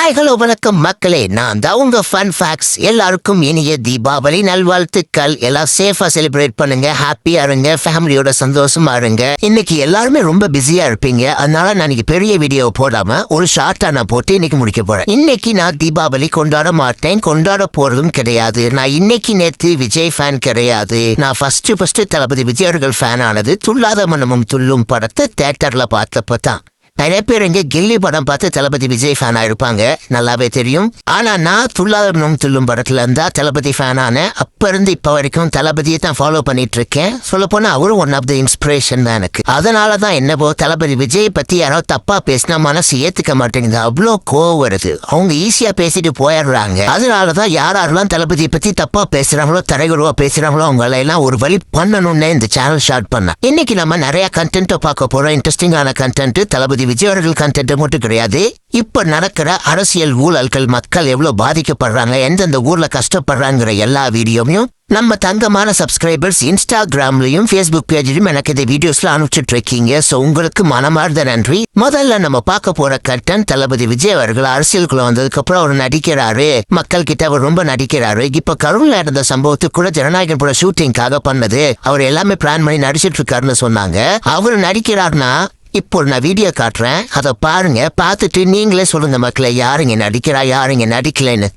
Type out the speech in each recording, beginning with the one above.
Hi hello வணக்கம் மக்களே, நான் தான் உங்க ஃபன் ஃபேக்ட்ஸ். எல்லாருக்கும் இனிய தீபாவளி நல்வாழ்த்துக்கள். எல்லாம் சேஃபா செலிப்ரேட் பண்ணுங்க, ஹாப்பியா இருங்க, ஃபேமிலியோட சந்தோஷமா இருங்க. இன்னைக்கு எல்லாருமே ரொம்ப பிஸியா இருப்பீங்க, அதனால நான் இன்னைக்கு பெரிய வீடியோ போடாம ஒரு ஷார்ட்டா நான் போட்டு இன்னைக்கு முடிக்க போறேன். இன்னைக்கு நான் தீபாவளி கொண்டாட மாட்டேன், கொண்டாட போறதும் கிடையாது. நான் இன்னைக்கு நேத்து விஜய் ஃபேன் கிடையாது. நான் ஃபர்ஸ்ட் தளபதி விஜய் அவர்கள் ஃபேன் ஆனது துள்ளாத மனமும் துள்ளும் படத்தை தியேட்டர்ல பார்த்தப்ப தான். நிறைய பேர் இங்க கில்லி படம் பார்த்து தளபதி விஜய் ஃபேனா இருப்பாங்க, நல்லாவே தெரியும். ஆனா நான் துள்ளாதம் துள்ளும் படத்துல இருந்தா தளபதி ஃபேன் ஆனேன். அப்ப இருந்து இப்ப வரைக்கும் தளபதியை தான் ஃபாலோ பண்ணிட்டு இருக்கேன். சொல்ல போனா அவரும் ஒன் ஆஃப் த இன்ஸ்பிரேஷன் தான் எனக்கு. அதனாலதான் என்னவோ தளபதி விஜய் பத்தி யாராவது தப்பா பேசினா மனசு ஏத்துக்க மாட்டேங்குது, அவ்வளோ கோவம் வருது. அவங்க ஈஸியா பேசிட்டு போயிடுறாங்க. அதனாலதான் யாரெல்லாம் தளபதியை பத்தி தப்பா பேசுறாங்களோ, தரைகுறவா பேசுறாங்களோ அவங்கள எல்லாம் ஒரு வழி பண்ணணும்னு இந்த சேனல் ஸ்டார்ட் பண்ண. இன்னைக்கு நம்ம நிறைய கண்டென்ட் பார்க்க போறோம். இன்ட்ரெஸ்டிங்கான கண்டென்ட். தளபதி விஜய் அவர்கள் கண்டென்ட் மட்டும் கிடையாது, இப்ப நடக்கிற அரசியல் ஊழல்கள், மக்கள் எவ்வளவு பாதிக்கப்படுறாங்க, எந்தெந்த ஊர்ல கஷ்டப்படுறாங்கிற எல்லா வீடியோவையும் நம்ம தங்கமான சப்ஸ்கிரைபர்ஸ் இன்ஸ்டாகிராம்லயும் ஃபேஸ்புக் பேஜ்லயும் எனக்கு இந்த வீடியோஸ்ல அனுப்பிச்சுட்டு இருக்கீங்க. சோ உங்களுக்கு மனமார்ந்த நன்றி. முதல்ல நம்ம பார்க்க போற கண்டென்ட், தளபதி விஜய் அவர்கள் அரசியலுக்குள்ள வந்ததுக்கு அப்புறம் அவர் நடிக்கிறாரு, மக்கள் கிட்ட அவர் ரொம்ப நடிக்கிறாரு. இப்ப கரூர்ல நடந்த சம்பவத்துக்கு கூட ஜனநாயகன் பட ஷூட்டிங்காக பண்ணது அவர் எல்லாமே பிளான் பண்ணி நடிச்சிட்டு இருக்காருன்னு சொன்னாங்க. அவர் நடிக்கிறாருன்னா இப்போ நான் வீடியோ காட்டுறேன், அதை பாருங்க. பார்த்துட்டு நீங்களே சொல்லுங்க மக்களே, யாருங்க நடிக்கிறா யாருங்க நடிக்கலன்னு.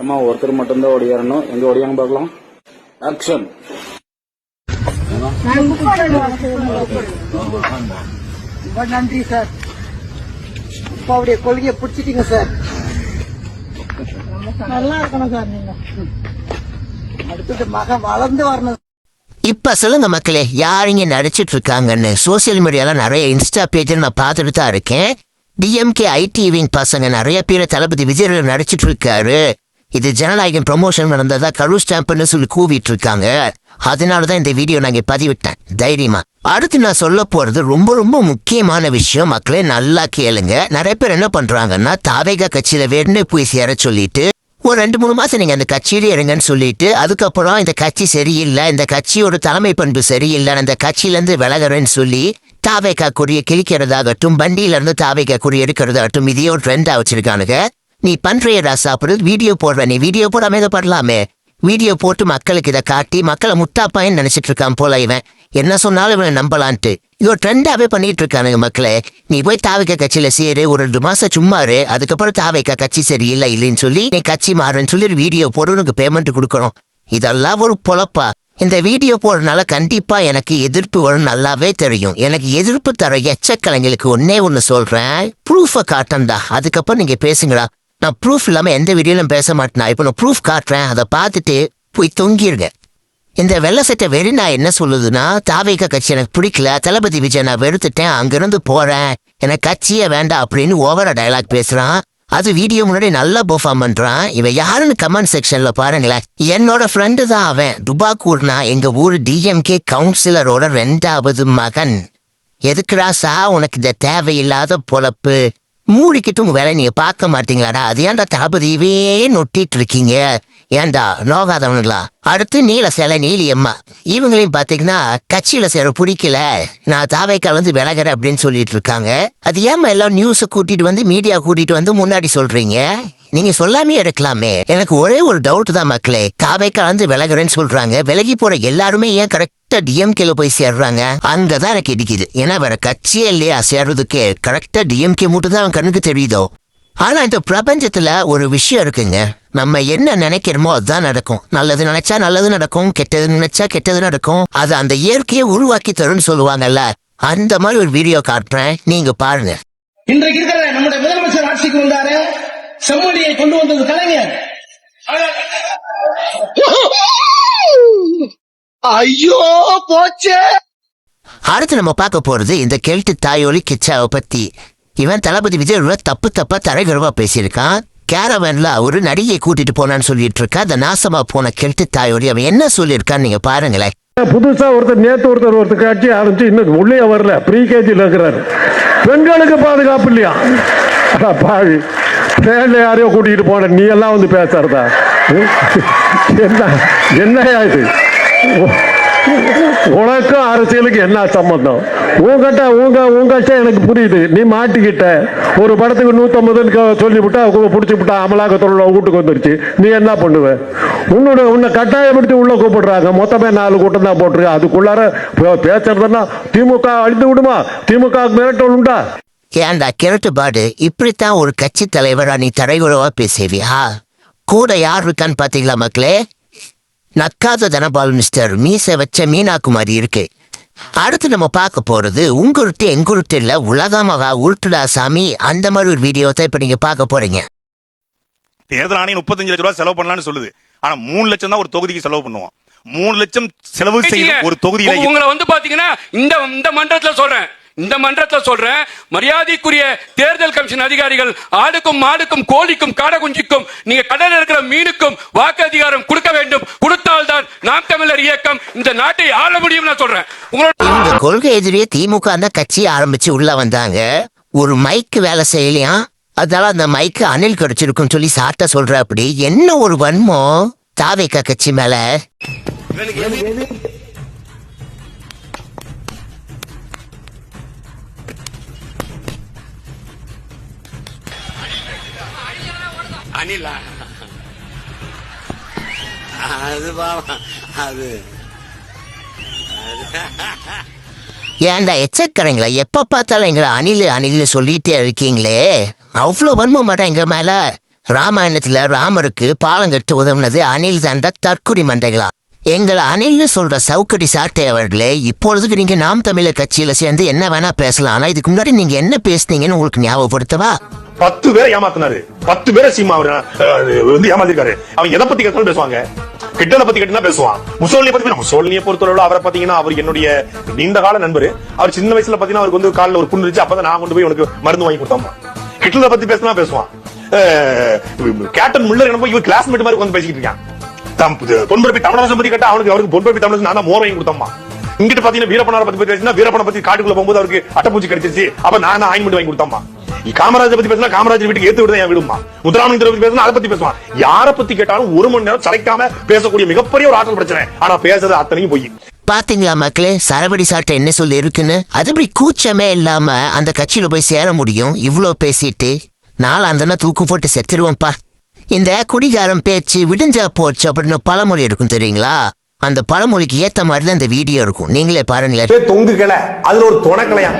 ஏமா ஒருத்தர் மட்டும்தான் ஓடியாரணும், எங்க ஓடியாங்க பார்க்கலாம். ஆக்ஷன். நன்றி சார், அப்பாவுடைய கொள்கையை பிடிச்சிட்டீங்க சார். நல்லா இருக்கணும் சார், நீங்க அடுத்தது மகன் வளர்ந்து வரணும். இப்ப சொல்லுங்க மக்களே, யாருங்க நடிச்சிட்டு இருக்காங்கன்னு. சோசியல் மீடியால நிறைய இன்ஸ்டா பேஜ் நான் பார்த்துட்டு தான் இருக்கேன். டிஎம்கே ஐடிவிங் பசங்க நிறைய பேர் தளபதி விஜய் நடிச்சிட்டு இருக்காரு. இது ஜனநாயகன் ப்ரமோஷன் நடந்ததா கரூர் ஸ்டாம்ப்னு சொல்லி கூவிட்டு இருக்காங்க. அதனாலதான் இந்த வீடியோ நாங்க பதிவிட்டேன் தைரியமா. அடுத்து நான் சொல்ல போறது ரொம்ப ரொம்ப முக்கியமான விஷயம். மக்களே நல்லா கேளுங்க. நிறைய பேர் என்ன பண்றாங்கன்னா, தாவேகா கட்சியில வேணும்னு போய் சேர சொல்லிட்டு ஒரு 2-3 மாசம் நீங்க அந்த கட்சியிலே இருங்கன்னு சொல்லிட்டு, அதுக்கப்புறம் இந்த கட்சி சரியில்லை, இந்த கட்சியோட தலைமை பண்பு சரியில்லை, அந்த கட்சியில இருந்து விலகிறேன்னு சொல்லி தாவேகா கொடிய கிழிக்கிறதாகட்டும், வண்டியில இருந்து தாவேகா கொடி எடுக்கிறதாகட்டும், இதையோ ட்ரெண்டா வச்சிருக்கானுங்க. நீ பண்றியடா சாப்பிடுறது, வீடியோ போடுற, நீ வீடியோ போடாம இதை படலாமே. வீடியோ போட்டு மக்களுக்கு இதை காட்டி மக்களை முட்டாப்பாயின்னு நினைச்சிட்டு இருக்கான் போல. இவன் என்ன சொன்னாலும் இவனை நம்பலான்ட்டு இது ஒரு ட்ரெண்டாவே பண்ணிட்டு இருக்கானுங்க. மக்களே, நீ போய் தாவேகா கட்சியில சேரு, ஒரு 2 மாசம் சும்மாரு, அதுக்கப்புறம் தாவேகா கட்சி சரியில்லை இல்லைன்னு சொல்லி நீ கட்சி மாறுன்னு சொல்லி வீடியோ போடு, உனக்கு பேமெண்ட் கொடுக்கணும். இதெல்லாம் ஒரு பொழப்பா? இந்த வீடியோ போடுறதுனால கண்டிப்பா எனக்கு எதிர்ப்பு வரும், நல்லாவே தெரியும். எனக்கு எதிர்ப்பு தர எச்சக்கலைஞர்களுக்கு ஒன்னு சொல்றேன், ப்ரூஃபை காட்டண்டா, அதுக்கப்புறம் நீங்க பேசுங்கடா. நான் ப்ரூஃப் இல்லாம எந்த வீடியோலும் பேச மாட்டேனா. இப்போ நான் ப்ரூஃப் காட்டுறேன், அதை பார்த்துட்டு போய் தொங்கிருங்க. இந்த வெள்ளை சட்டை வெறி நான் என்ன சொல்லுதுன்னா, தாவேகா கட்சி எனக்கு பிடிக்கல, தளபதி விஜய் நான் வெறுத்துட்டேன், அங்கிருந்து போறேன், எனக்கு கட்சியே வேண்டாம் அப்படின்னு ஓவரா டயலாக் பேசுறான். அது வீடியோ முன்னாடி நல்லா பெர்ஃபார்ம் பண்றான். இவன் யாருன்னு கமெண்ட் செக்ஷன்ல பாருங்களேன். என்னோட ஃப்ரெண்டு தான் அவன். துபாக்கூர்னா எங்க ஊர் டிஎம்கே கவுன்சிலரோட 2வது மகன். எதுக்குடா சா உனக்கு இந்த தேவையில்லாத பொழப்பு? மூடிக்கிட்டு உங்க வேலை நீங்க பார்க்க மாட்டீங்களாடா? அது ஏன்டா தளபதியவே நொட்டிட்டு இருக்கீங்க? ஏன்டா நோகாதவனுங்களா? அடுத்து நீல சேலை நீலி அம்மா, இவங்களையும் பாத்தீங்கன்னா கட்சியில சேர பிடிக்கல, நான் தாவேக்கால இருந்து விலகிறேன் அப்படின்னு சொல்லிட்டு இருக்காங்க. அது ஏமா எல்லாம் நியூஸ கூட்டிட்டு வந்து மீடியா கூட்டிட்டு வந்து முன்னாடி சொல்றீங்க? நீங்க சொல்லாமே இருக்கலாமே. எனக்கு ஒரே ஒரு டவுட் தான் மக்களே, தாவேக்கால இருந்து விலகிறேன்னு சொல்றாங்க, விலகி போற எல்லாருமே ஏன் கரெக்டா டிஎம்கேல போய் சேர்றாங்க? அங்கதான் எனக்கு இடிக்குது. ஏன்னா வேற கட்சியே இல்லையா சேர்றதுக்கு, கரெக்டா டிஎம்கே மட்டும் தான் அவன் கண்ணுக்கு தெரியுதோ. ஆனா இந்த பிரபஞ்சத்துல ஒரு விஷயம் இருக்குங்க, நம்ம என்ன நினைக்கிறோமோ அதுதான் நடக்கும். நல்லது நினைச்சா நல்லது நடக்கும், கெட்டது நினைச்சா கெட்டது நடக்கும். அது அந்த இயற்கையை உருவாக்கி தரும்னு சொல்லுவாங்கல்ல, அந்த மாதிரி ஒரு வீடியோ காட்டுறேன், நீங்க பாருங்க. இன்றைக்கு இருக்கிற நம்முடைய முதலமைச்சர் ஆட்சிக்கு வந்தாரு, செம்மொழியை கொண்டு வந்தது கலைஞர். ஐயோ போச்சே. அடுத்து நம்ம பார்க்க போறது இந்த கெல்ட்டு தாயோலி கிச்சாவை பத்தி. இவன் தளபதி விஜய் தப்பா தரைகரவா பேசியிருக்கான். கேரவன்ல ஒரு நடிகை கூட்டிட்டு போனான்னு சொல்லிட்டு இருக்கா. அந்த நாசமா போன கெல்ட்டு தாயோலி அவன் என்ன சொல்லியிருக்கான்னு நீங்க பாருங்களேன். புதுசா ஒருத்தர் கட்சி ஆரம்பிச்சு இன்னும் உள்ளே வரல, ப்ரீ கேஜில இருக்கிறாரு. பெண்களுக்கு பாதுகாப்பு இல்லையா? பாவி ட்ரெயின்ல யாரையோ கூட்டிட்டு போன நீ எல்லாம் வந்து பேசுறதா? என்ன இது? உனக்கும் அரசியலுக்கு என்ன சம்பந்தம்? உங்க கஷ்டம் எனக்கு புரியுது. நீ மாட்டிக்கிட்ட ஒரு படத்துக்கு 150 சொல்லிவிட்டா பிடிச்சி விட்டா அமலாக்கத்தோட வீட்டுக்கு வந்துருச்சு. நீ என்ன பண்ணுவ? உன்னை கட்டாயப்படுத்தி உள்ள கூப்பிடுறாங்க. மொத்தமே 4 கூட்டம் தான் போட்டிருக்கு. அதுக்குள்ளார பேசுறதுன்னா திமுக அழித்து விடுமா? திமுக மிரட்டல் உண்டா? ஏண்டா கிரட்டுப்பாடு, இப்படித்தான் ஒரு கட்சி தலைவரா நீ தரைகுறவா பேசுவியா? கூட யார் இருக்கான்னு பாத்தீங்களா மக்களே? நக்காத தனபால் மிஸ்டர் மீசை வச்ச மீனாகுமாரி இருக்கு. அடுத்து நம்ம பார்க்க போறது உங்குருட்டு எங்குருட்டு இல்ல உலகமாக உருட்டுடா சாமி. அந்த மாதிரி ஒரு வீடியோ தான் இப்ப நீங்க பார்க்க போறீங்க. தேர்தல் ஆணையம் 35 லட்சம் ரூபாய் செலவு பண்ணலாம்னு சொல்லுது. ஆனா 3 லட்சம் தான் ஒரு தொகுதிக்கு செலவு பண்ணுவோம். 3 லட்சம் செலவு செய்ய ஒரு தொகுதியில உங்களை பாத்தீங்கன்னா இந்த மன்றத்துல சொல்றேன் மரியாதைக்குரிய தேர்தல் கமிஷன் அதிகாரிகள் ஆடுக்கும் மாடுக்கும் கோழிக்கும் காடகுஞ்சிக்கும் நீங்க கடலில் இருக்கிற மீனுக்கும் வாக்கு அதிகாரம் கொடுக்க வேண்டும். கொடுத்தால்தான் நாம் தமிழர் இயக்கம் இந்த நாட்டை ஆள முடியும் நான் சொல்றேன். இந்த கொள்கை எதிரியே திமுக அந்த கட்சி ஆரம்பிச்சு உள்ள வந்தாங்க. ஒரு மைக்கு வேலை செய்யலையா, அதனால அந்த மைக்கு அணில் கிடைச்சிருக்கும் சொல்லி சாட்ட சொல்ற. அப்படி என்ன ஒரு வன்மோ தாவேகா கட்சி மேல. அனிலா அது ஏன்டா எச்சக்கறீங்களா? எப்ப பார்த்தாலும் எங்களை அணில் சொல்லிட்டே இருக்கீங்களே. அவ்வளவு வன்ம மாட்டேன் எங்க மேல. ராமாயணத்துல ராமருக்கு பாலம் கட்டு உதவுனது அணில் தாண்டா தற்குறி மண்டைகளா. எங்களை அணில்னு சொல்ற சவுக்கடி சாட்டை அவர்களே, இப்பொழுதுக்கு நீங்க நாம் தமிழர் கட்சியில சேர்ந்து என்ன வேணா பேசலாம். ஆனா இதுக்கு முன்னாடி நீங்க என்ன பேசுனீங்கன்னு உங்களுக்கு ஞாபகப்படுத்தவா? 10 பேரை ஏமாத்தினாரு. 10 பேரை சீமா ஏமாத்திருக்காரு. அவங்க எதை பத்தி கேட்டாலும் பேசுவாங்க. கிட்டத பத்தி கேட்டா பேசுவான். முசோலினியை பத்தி முசோலினியை பொறுத்தவரை அவரை பாத்தீங்கன்னா அவர் என்னுடைய நீண்ட கால நண்பர். அவர் சின்ன வயசுல பாத்தீங்கன்னா அவருக்கு வந்து காலில் ஒரு புண்ணு இருந்துச்சு. அப்பதான் நான் கொண்டு போய் உனக்கு மருந்து வாங்கி கொடுத்தோம். ஹிட்லரை பத்தி பேசினா பேசுவான். கேப்டன் முல்லர் என்ன இவர் கிளாஸ்மேட் மாதிரி வந்து பேசிக்கிட்டு இருக்கான். பொன்பரப்பி தமிழரசன் பத்தி கேட்டா அவருக்கு பொன்பரப்பி தமிழரசன் நான் தான் மோர் வாங்கி கொடுத்தோம்மா. இங்கிட்டு பாத்தீங்கன்னா வீரப்பனாரை பத்தி பேசினா வீரப்பனை பத்தி காட்டுக்குள்ள போகும்போது அவருக்கு அட்டைப்பூச்சி கிடைச்சிருச்சு. அப்ப நான் ஆயின்மெண்ட் வாங்கி கொடுத்தோம்மா. காமராஜர் பத்தி பேசினா காமராஜர் வீட்டுக்கு ஏத்து விடுதான் என் விடுமா. முத்துராமலிங்கத்தை பத்தி பேசினா அதை பத்தி பேசுவான். யாரை பத்தி கேட்டாலும் 1 மணி நேரம் சளைக்காம பேசக்கூடிய மிகப்பெரிய ஒரு ஆற்றல் பிரச்சனை. ஆனா பேசுறது அத்தனையும் போய் பாத்தீங்களா மக்களே, சரவடி சாட்டை என்ன சொல்லி இருக்குன்னு. அதுபடி கூச்சமே இல்லாம அந்த கட்சியில போய் சேர முடியும். இவ்வளவு பேசிட்டு நாளாந்தனா தூக்கு போட்டு செத்துருவோம்ப்பா. இந்த குடிகாரம் பேச்சு விடிஞ்சா போச்சு அப்படின்னு பழமொழி இருக்கும் தெரியுங்களா? அந்த பழமொழிக்கு ஏத்த மாதிரி தான் இந்த வீடியோ இருக்கும். நீங்களே பாருங்களேன். தொங்குகளை அதுல ஒரு துணக்கலையா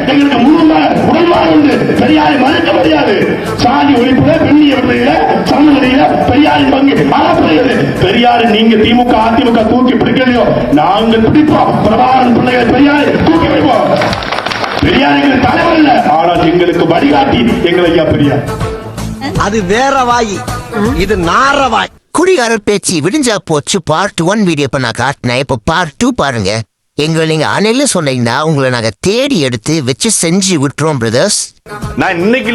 பெரியாரை மறுக்க முடியாது. சாதி ஒழிப்புல பெண்ணிய சமநிலையில பெரியாரின் பங்கு அளப்படுகிறது. பெரியாரு நீங்க திமுக அதிமுக தூக்கி பிடிக்கலையோ நாங்க பிடிப்போம். பிரபாகரன் பிள்ளைகளை பெரியாரை தூக்கி வைப்போம். பெரியார் எங்களுக்கு தலைவர் இல்ல, ஆனால் எங்களுக்கு வழிகாட்டி எங்கள் ஐயா பெரியார். அது வேற வாய், இது நார வாய். குடிகாரர் பேச்சு விடிஞ்சா போச்சு பார்ட் 1 வீடியோ இப்ப நான் காட்டினேன். இப்ப பார்ட் 2 பாருங்க. எங்களை நீங்க அணில சொன்னீங்கன்னா உங்களை நாங்க தேடி எடுத்து வச்சு செஞ்சு விட்டுறோம் பிரதர்ஸ். நான் இன்னைக்கு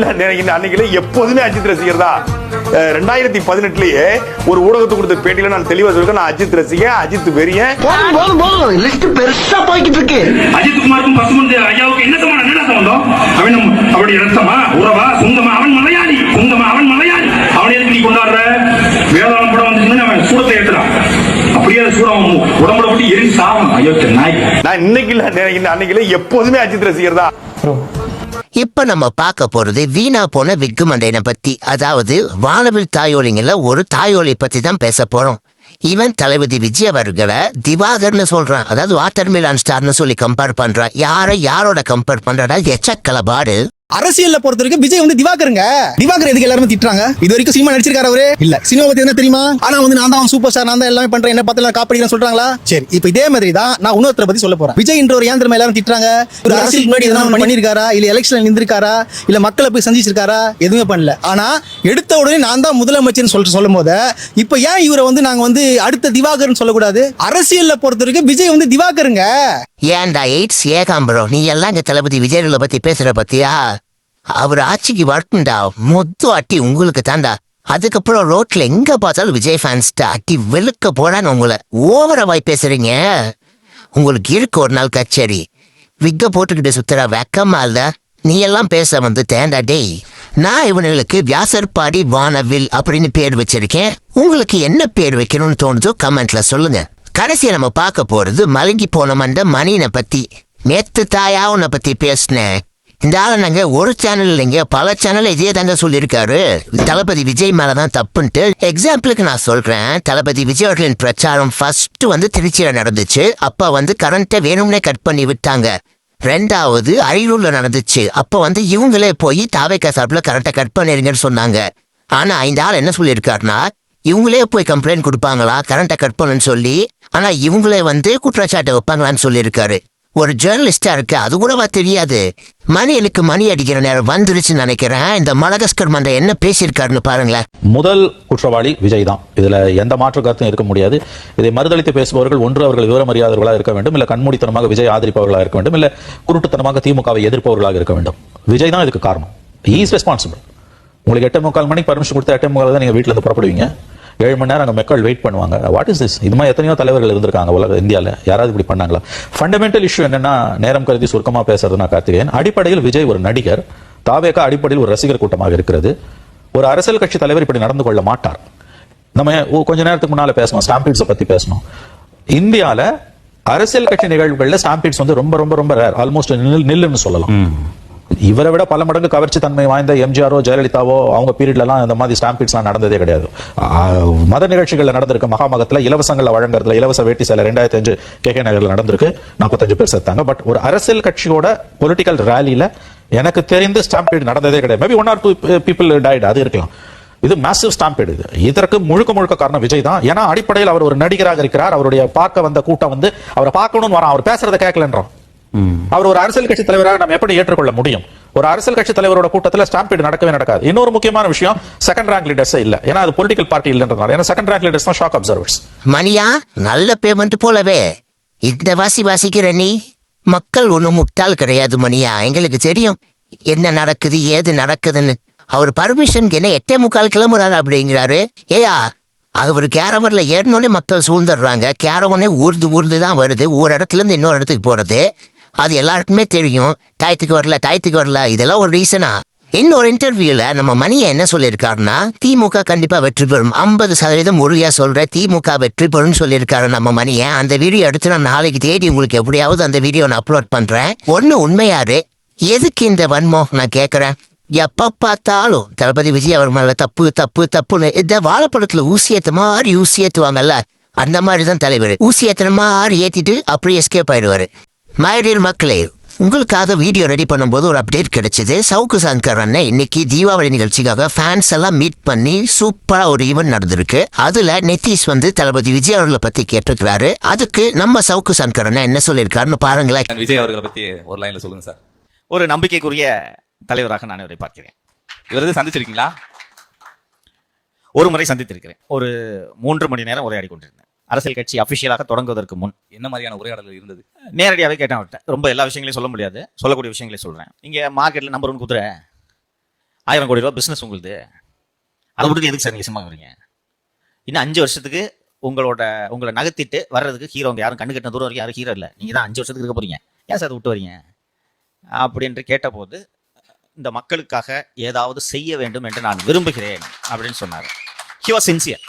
அன்னைக்கு எப்போதுமே அஜித் ரசிகர் தான். 2018லயே ஒரு ஊடகத்துக்கு கொடுத்த பேட்டியில நான் தெளிவா சொல்றேன். நான் அஜித் ரசிகன், அஜித் வெறியன். லிஸ்ட் பெருசா போய்கிட்டு இருக்கு. அஜித் குமாருக்கும் பசுமந்தி ஐயாவுக்கு என்ன சம்பந்தம்? அவன் அவருடைய ரத்தமா உறவா சொந்தமா? அவன் மலையாளி. அவனை எதுக்கு நீ கொண்டாடுற? வேளாண் படம் வந்து அவன் சூடத்தை ஏற்றுறான். அப்படியே சூடம் உடம்புல போட்டு எரிஞ்சு சாவம். ஐயோ நாய். நான் இன்னைக்கு அன்னைக்கு எப்போதுமே அஜித் ரசிகர் தான். இப்ப நம்ம பார்க்க போறது வீணா போன விக்கு மண்டையனை பத்தி. அதாவது வானவில் தாயோலிங்கள ஒரு தாயோலி பத்தி தான் பேச போறோம். இவன் தளபதி விஜய் அவர்களை திவாகர்னு சொல்றான். அதாவது வாட்டர் மிலான் ஸ்டார்னு சொல்லி கம்பேர் பண்றான். யாரோட கம்பேர் பண்றா? எச்சக்கலபாடு. அரசியல்ல பொறுத்த வரைக்கும் விஜய் வந்து திவாகருங்க. திவாகர் எதுக்கு எல்லாரும் திட்டுறாங்க? இது வரைக்கும் சினிமா நடிச்சிருக்காரு அவரு இல்ல. சினிமா பத்தி என்ன தெரியுமா? ஆனா வந்து நான் தான் சூப்பர் ஸ்டார், நான் தான் எல்லாமே பண்றேன், என்ன பார்த்து காப்படிக்கிறேன் சொல்றாங்களா? சரி, இப்ப இதே மாதிரி தான் நான் இன்னொருத்தரை பத்தி சொல்ல போறேன். விஜய் என்ற ஒரு ஏந்திரமா எல்லாரும் திட்டுறாங்க. ஒரு அரசியல் முன்னாடி எதனா பண்ணிருக்காரா? இல்ல எலெக்ஷன்ல நின்றுருக்காரா? இல்ல மக்களை போய் சந்திச்சிருக்காரா? எதுவுமே பண்ணல. ஆனா எடுத்த உடனே நான் தான் முதலமைச்சர் சொல்லும் போது இப்ப ஏன் இவரை வந்து நாங்க வந்து அடுத்த திவாகர்னு சொல்லக்கூடாது? அரசியல்ல பொறுத்த வரைக்கும் விஜய் வந்து திவாகருங்க. ஏன்டா எய்ட்ஸ் ஏகாம்பரோ நீ எல்லாம் இங்க தளபதி விஜய் பத்தி பேசுற பத்தியா? அவர் ஆட்சிக்கு வரட்டும்டா, மொத்த அட்டி உங்களுக்கு தாண்டா. அதுக்கப்புறம் ரோட்ல எங்க பார்த்தாலும் விஜய் ஃபேன்ஸ் அட்டி வெளுக்க போறான்னு உங்களை ஓவரா வாய் பேசுறீங்க. உங்களுக்கு இருக்கு ஒரு நாள் கச்சேரி. விக்க போட்டுக்கிட்டு சுத்துற வெக்கமா இல்ல? நீ எல்லாம் பேச வந்து தேண்டா டேய். நான் இவனுங்களுக்கு வியாசர்பாடி வானவில் அப்படின்னு பேர் வச்சிருக்கேன். உங்களுக்கு என்ன பேர் வைக்கணும்னு தோணுதோ கமெண்ட்ல சொல்லுங்க. கடைசியா நம்ம பார்க்க போறது மலங்கி போன மண்ட மணியனை பத்தி. நேத்து தாயா உன்னை பத்தி பேசினேன். இந்த ஆளை நாங்க ஒரு சேனல் இல்லைங்க, பல சேனல் இதே தாங்க சொல்லியிருக்காரு. தளபதி விஜய் மேலதான் தப்புன்ட்டு. எக்ஸாம்பிளுக்கு நான் சொல்றேன், தளபதி விஜய் அவர்களின் பிரச்சாரம் ஃபர்ஸ்ட் திருச்சியில நடந்துச்சு. அப்ப கரண்ட்டை வேணும்னே கட் பண்ணி விட்டாங்க. ரெண்டாவது அரியலூர்ல நடந்துச்சு. அப்ப இவங்களே போய் தாவேக்கா சார்பில் கரண்ட்டை கட் பண்ணிருங்கன்னு சொன்னாங்க. ஆனா இந்த ஆள் என்ன சொல்லியிருக்காருன்னா, இவங்களே போய் கம்ப்ளைண்ட் கொடுப்பாங்களா கரண்ட்டை கட் பண்ணுன்னு சொல்லி, ஆனா இவங்களே குற்றச்சாட்டை வைப்பாங்களான்னு சொல்லியிருக்காரு. ஒரு ஜேர்னலிஸ்டா இருக்கு, அது கூடவா தெரியாது? மணியனுக்கு மணி அடிக்கிற நேரம் வந்துருச்சுன்னு நினைக்கிறேன். இந்த மடகஸ்கர் மண்டை என்ன பேசியிருக்காருன்னு பாருங்களேன். முதல் குற்றவாளி விஜய் தான். இதுல எந்த மாற்று கருத்தும் இருக்க முடியாது. இதை மறுதளித்து பேசுபவர்கள் ஒன்று அவர்கள் விவரமறியாதவர்களாக இருக்க வேண்டும், இல்ல கண்மூடித்தனமாக விஜய் ஆதரிப்பவர்களாக இருக்க வேண்டும், இல்ல குருட்டுத்தனமாக திமுகவை எதிர்ப்பவர்களாக இருக்க வேண்டும். விஜய் தான் இதுக்கு காரணம். He is responsible. உங்களுக்கு 8:45 மணிக்கு பர்மிஷன் கொடுத்து 8:45 தான் நீங்க வீட்டுல இருந்து புறப்படுவீங்க. 7 மணி நேரம் அங்கே மக்கள் வெயிட் பண்ணுவாங்க. What is this? இது மாதிரி எத்தனையோ தலைவர்கள் இருந்திருக்காங்க உலக இந்தியாவில். யாராவது இப்படி பண்ணாங்களா? ஃபண்டமெண்டல் இஷ்யூ என்னன்னா, நேரம் கருதி சுருக்கமா பேசுறதுனா கார்த்திகேயன், அடிப்படையில் விஜய் ஒரு நடிகர், தாவேகா அடிப்படையில் ஒரு ரசிகர் கூட்டமாக இருக்கிறது. ஒரு அரசியல் கட்சி தலைவர் இப்படி நடந்து கொள்ள மாட்டார். நம்ம கொஞ்ச நேரத்துக்கு முன்னால பேசணும், ஸ்டாம்பீட்ஸை பத்தி பேசணும். இந்தியால அரசியல் கட்சி நிகழ்வுகள்ல ஸ்டாம்பீட்ஸ் ரொம்ப ரொம்ப ரொம்ப ரேர், ஆல்மோஸ்ட் நில்லுன்னு சொல்லலாம். இவரை விட பல மடங்கு கவர்ச்சி தன்மை வாய்ந்த எம்ஜிஆரோ ஜெயலலிதாவோ அவங்க பீரியட்லாம் இந்த மாதிரி ஸ்டாம்பீட்ஸ்லாம் நடந்ததே கிடையாது. மத நிகழ்ச்சிகள்ல நடந்திருக்கு. மகாமகத்துல இலவசங்களை வழங்குறதுல இலவச வேட்டி சேலை 2005 KK நகர்ல நடந்திருக்கு. 45 பேர் செத்தாங்க. பட் ஒரு அரசியல் கட்சியோட பொலிட்டிக்கல் ரேலியில எனக்கு தெரிந்து ஸ்டாம்பீட் நடந்ததே கிடையாது. மேபி 1 or 2 people died, அது இருக்கலாம். இது மேசிவ் ஸ்டாம்பீட். இதற்கு முழுக்க முழுக்க காரணம் விஜய் தான். ஏன்னா அடிப்படையில் அவர் ஒரு நடிகராக இருக்கிறார். அவருடைய பார்க்க வந்த கூட்டம் அவரை பார்க்கணும்னு வரான், அவர் பேசுறதை கேட்கலன்றோம். அவர் ஒரு அரசியல் கட்சி தலைவராக நம்ம எப்படி ஏற்றுக்கொள்ள முடியும்? ஒரு அரசியல் கட்சி தலைவரோட கூட்டத்தில் ஸ்டாம்பீட் நடக்கவே நடக்காது. இன்னொரு முக்கியமான விஷயம், செகண்ட் ரேங்க் லீடர்ஸ் இல்ல. ஏன்னா அது பொலிட்டிக்கல் பார்ட்டி இல்லன்றதால. ஏன்னா செகண்ட் ரேங்க் லீடர்ஸ் தான் ஷாக் அப்சர்வர்ஸ். மணியா, நல்ல பேமெண்ட் போலவே இந்த வாசிக்கிற நீ. மக்கள் ஒண்ணும் முட்டாள் கிடையாது மணியா, எங்களுக்கு தெரியும் என்ன நடக்குது ஏது நடக்குதுன்னு. அவர் பர்மிஷனுக்கு என்ன 8:45 கிளம்புறாரு அப்படிங்கிறாரு. ஏயா, அவர் கேரவன்ல ஏறினோடனே மக்கள் சூழ்ந்துடுறாங்க. கேரவனே ஊர்ந்து தான் வருது, ஒரு இடத்துல இருந்து இன்னொரு இடத்துக்கு போறது. அது எல்லாருக்குமே தெரியும். டயத்துக்கு வரல இதெல்லாம் ஒரு ரீசனா? இன்னொரு இன்டர்வியூல நம்ம மணியை என்ன சொல்லியிருக்காருன்னா, திமுக கண்டிப்பா வெற்றி பெறும், 50% உறுதியா சொல்ற திமுக வெற்றி பெறும் சொல்லியிருக்காரு நம்ம மணியை. அந்த வீடியோ எடுத்து நான் நாளைக்கு தேடி உங்களுக்கு எப்படியாவது அந்த வீடியோ நான் அப்லோட் பண்றேன். ஒண்ணு உண்மையாரு, எதுக்கு இந்த வன்மம் நான் கேக்குறேன். எப்ப பார்த்தாலும் தளபதி விஜய் அவர் மேல தப்புன்னு இந்த வாழைப்பழத்துல ஊசியத்த மாதிரி ஊசியேத்துவாங்கல்ல, அந்த மாதிரிதான் தலைவர். ஊசியத்தன மாதிரி ஏத்திட்டு அப்படியே எஸ்கேப் ஆயிடுவாரு. மைடியர் மக்களே, உங்களுக்காக வீடியோ ரெடி பண்ணும்போது ஒரு அப்டேட் கிடைச்சது. சவுக்கு சங்கர் அண்ணன் இன்னைக்கு தீபாவளி நிகழ்ச்சிக்காக ஃபேன்ஸ் எல்லாம் மீட் பண்ணி சூப்பரா ஒரு ஈவென்ட் நடந்திருக்கு. அதுல நிதிஷ் தளபதி விஜய் அவர்களை பத்தி கேட்டிருக்கிறாரு. அதுக்கு நம்ம சவுக்கு சங்கர் அண்ணன் என்ன சொல்லியிருக்காருன்னு பாருங்களேன். விஜய் அவர்களை பத்தி ஒரு லைன்ல சொல்லுங்க சார். ஒரு நம்பிக்கைக்குரிய தலைவராக நான் இவரை பார்க்கிறேன். இவரது சந்திச்சிருக்கீங்களா? ஒரு முறை சந்தித்திருக்கிறேன். ஒரு 3 மணி நேரம் உரையாடி கொண்டிருந்தேன். அரசியல் கட்சி அபிஷியலாக தொடங்குவதற்கு முன். என்ன மாதிரியான உரையாடல் இருந்தது? நேரடியாகவே கேட்டேன் அவர்கிட்ட. ரொம்ப எல்லா விஷயங்களையும் சொல்ல முடியாது, சொல்லக்கூடிய விஷயங்களையும் சொல்றேன். இங்க மார்க்கெட்ல நம்பர் 1 குதிரை, 1000 கோடி ரூபாய் பிசினஸ் உங்களுது. அதை விட்டு எதுக்கு சார் நீங்க சும்மா வரீங்க? இன்னும் 5 வருஷத்துக்கு உங்களை நகர்த்திட்டு வர்றதுக்கு ஹீரோங்க யாரும் கண்ணு கட்டின தூரம் வரைக்கும் யாரும் ஹீரோ இல்லை. நீங்க தான் 5 வருஷத்துக்கு இருக்க போறீங்க. ஏன் சார் அதை விட்டு வரீங்க அப்படின்ட்டு கேட்டபோது, இந்த மக்களுக்காக ஏதாவது செய்ய வேண்டும் என்று நான் விரும்புகிறேன் அப்படின்னு சொன்னார். He was sincere.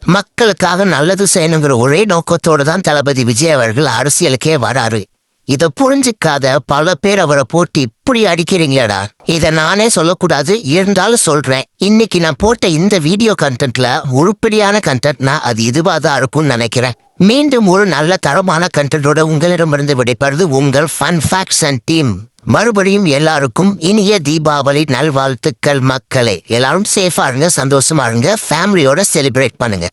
மக்களுக்காக நல்லது செய்யணுங்கிற ஒரே நோக்கத்தோடு தான் தளபதி விஜய் அவர்கள் அரசியலுக்கே வராரு. இதை புரிஞ்சுக்காத பல பேர் அவரை போட்டு இப்படி அடிக்கிறீங்களடா. இதை நானே சொல்லக்கூடாது, இருந்தாலும் சொல்றேன். இன்னைக்கு நான் போட்ட இந்த வீடியோ கண்டென்ட்ல உருப்படியான கண்டென்ட்னா அது இதுவா தான் இருக்கும்னு நினைக்கிறேன். மீண்டும் ஒரு நல்ல தரமான கண்டென்ட்டோட உங்களிடமிருந்து விடைபெறுது உங்கள் ஃபன் ஃபேக்ட்ஸ் அண்ட் டீம். மறுபடியும் எல்லாருக்கும் இனிய தீபாவளி நல்வாழ்த்துக்கள் மக்களே. எல்லாரும் சேஃபா இருங்க, சந்தோஷமா இருங்க, ஃபேமிலியோட செலிப்ரேட் பண்ணுங்க.